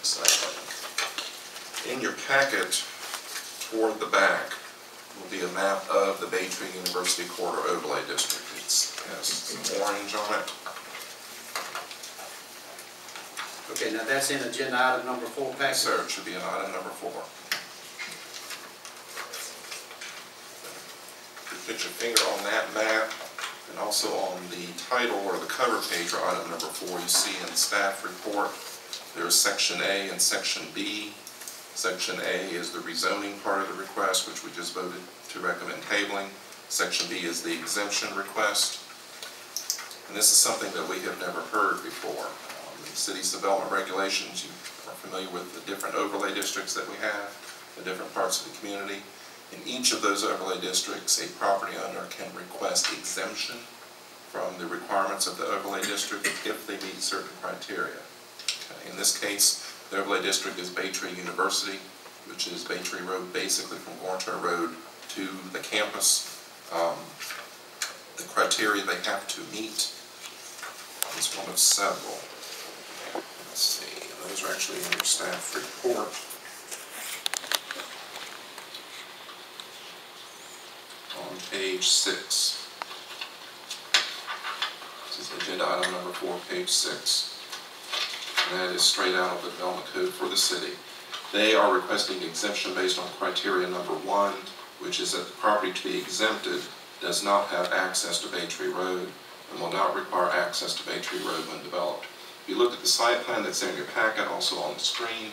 site plan. In your packet, toward the back, will be a map of the Bay Tree University Corridor Overlay District. It has some orange on it. Okay, now that's in agenda item number 4 packet. Yes, sir, it should be in item number 4. You put your finger on that map, and also on the title or the cover page for item number 4, you see in the staff report, there's Section A and Section B. Section A is the rezoning part of the request, which we just voted to recommend tabling. Section B is the exemption request. And this is something that we have never heard before. In the city's development regulations, you are familiar with the different overlay districts that we have, the different parts of the community. In each of those overlay districts, a property owner can request exemption from the requirements of the overlay district if they meet certain criteria. Okay. In this case, the overlay district is Bay Tree University, which is Bay Tree Road, basically from Gornto Road to the campus. The criteria they have to meet is one of several. Let's see, those are actually in your staff report. On page 6. This is agenda item number 4, page 6. And that is straight out of the development code for the city. They are requesting exemption based on criteria number 1, which is that the property to be exempted does not have access to Bay Tree Road and will not require access to Bay Tree Road when developed. If you look at the site plan that's in your packet, also on the screen,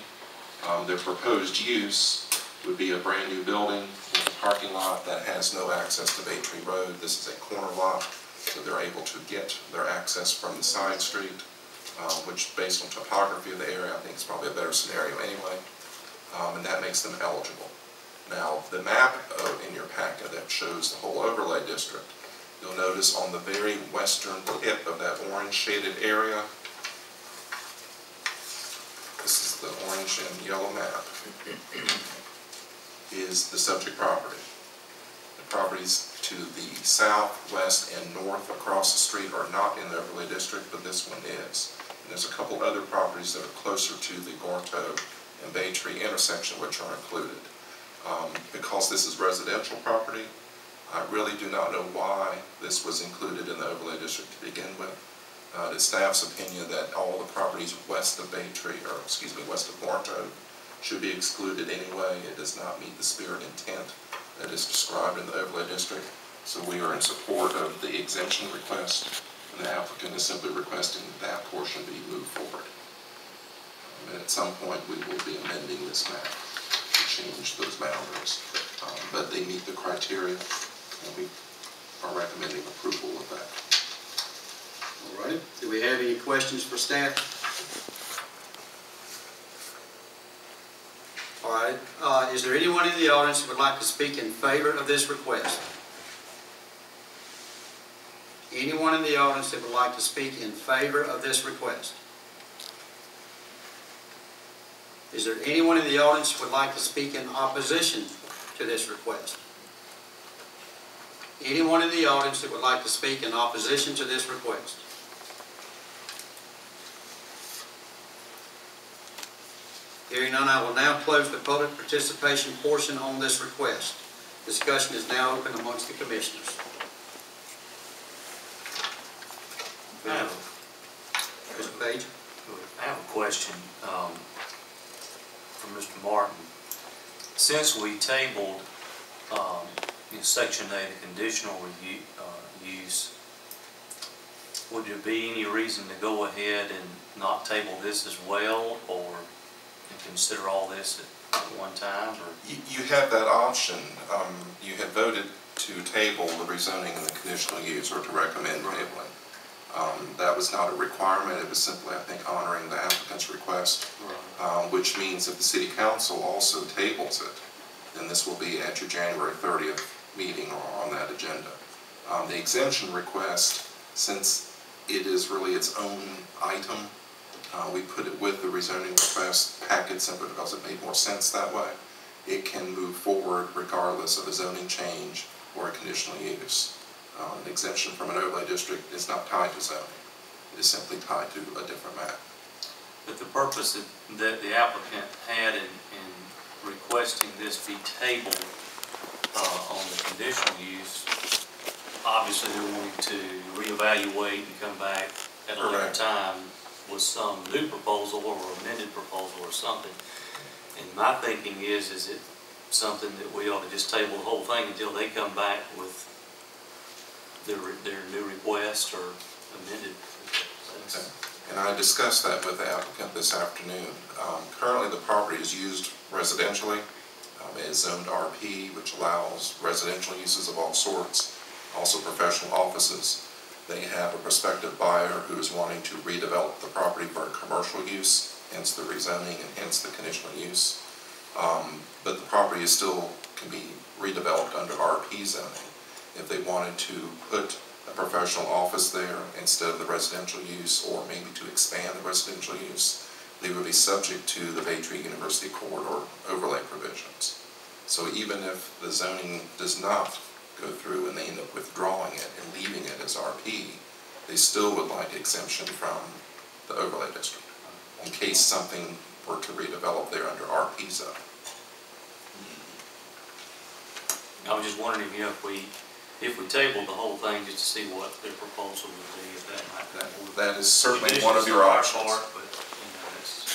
their proposed use would be a brand new building with a parking lot that has no access to Bay Tree Road. This is a corner lot, so they're able to get their access from the side street, which based on topography of the area, I think is probably a better scenario anyway, and that makes them eligible. Now, the map in your packet that shows the whole overlay district, you'll notice on the very western tip of that orange shaded area, this is the orange and yellow map, is the subject property. The properties to the south, west, and north across the street are not in the overlay district, but this one is. And there's a couple other properties that are closer to the Gornto and Bay Tree intersection which are included. Because this is residential property, I really do not know why this was included in the overlay district to begin with. It is staff's opinion that all the properties west of Bay Tree, or excuse me, west of Gornto, should be excluded anyway. It does not meet the spirit and intent that is described in the overlay district. So we are in support of the exemption request, and the applicant is simply requesting that portion be moved forward. And at some point we will be amending this map to change those boundaries. But they meet the criteria, and we are recommending approval of that. All right. Do we have any questions for staff? All right. Is there anyone in the audience who would like to speak in favor of this request? Anyone in the audience that would like to speak in favor of this request? Is there anyone in the audience who would like to speak in opposition to this request? Anyone in the audience that would like to speak in opposition to this request? Hearing none, I will now close the public participation portion on this request. Discussion is now open amongst the commissioners. Mr. Page? I have a question from Mr. Martin. Since we tabled in Section A, the conditional use, would there be any reason to go ahead and not table this as well, or consider all this at one time? Or? You have that option. You had voted to table the rezoning and the conditional use, or to recommend tabling. That was not a requirement. It was simply, I think, honoring the applicant's request, which means if the City Council also tables it, then this will be at your January 30th meeting or on that agenda. The exemption request, since it is really its own item, we put it with the rezoning request packet simply because it made more sense that way. It can move forward regardless of a zoning change or a conditional use. An exemption from an overlay district is not tied to zoning. It is simply tied to a different map. But the purpose that the applicant had in requesting this be tabled on the conditional use, obviously they're wanting to reevaluate and come back at a later Correct. time with some new proposal or amended proposal or something. And my thinking is it something that we ought to just table the whole thing until they come back with their new request or amended request? And I discussed that with the applicant this afternoon. Currently, the property is used residentially. It is zoned RP, which allows residential uses of all sorts, also professional offices. They have a prospective buyer who is wanting to redevelop the property for a commercial use, hence the rezoning and hence the conditional use. But the property is still can be redeveloped under RP zoning. If they wanted to put a professional office there instead of the residential use, or maybe to expand the residential use, they would be subject to the Bay Tree University corridor overlay provisions. So even if the zoning does not go through and they end up withdrawing it and leaving it as RP, they still would like exemption from the overlay district in case something were to redevelop there under RP zone. I was just wondering if we tabled the whole thing just to see what their proposal would be, if that might be. That is certainly one of your options. But, you know, that's,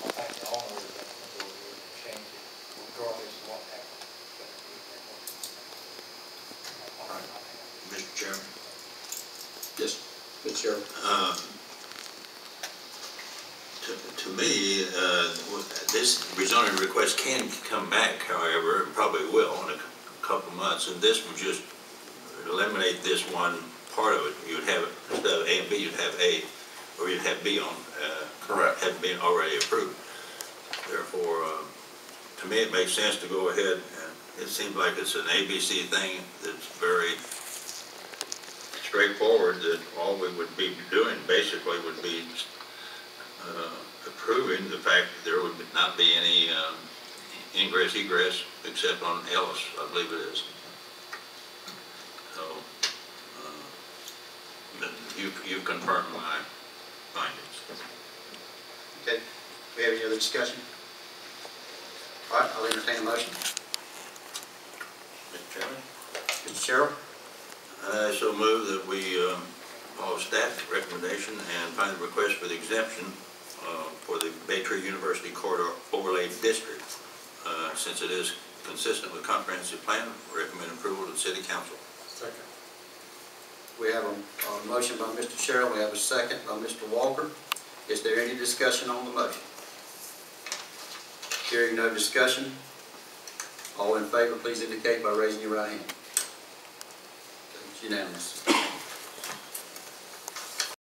I think the owner is going to change it regardless of what happens. Mr. Chairman, Yes, Mr. Chairman. to me, this rezoning request can come back, however, and probably will in a couple of months, and this would just eliminate this one part of it. You would have, instead of A and B, you'd have A, or you'd have B on, Correct. had been already approved. Therefore, to me, it makes sense to go ahead, and it seems like it's an ABC thing that's very straightforward, that all we would be doing basically would be approving the fact that there would not be any ingress egress except on Ellis, I believe it is. So, but you confirmed my findings. Okay, we have any other discussion? All right, I'll entertain a motion. Mr. Chairman? Mr. Sherrill? I so move that we follow staff's recommendation and find the request for the exemption for the Bay Tree University Corridor Overlay District. Since it is consistent with comprehensive plan, recommend approval to the City Council. Second. We have a motion by Mr. Sherrill, we have a second by Mr. Walker. Is there any discussion on the motion? Hearing no discussion, all in favor, please indicate by raising your right hand. It's unanimous.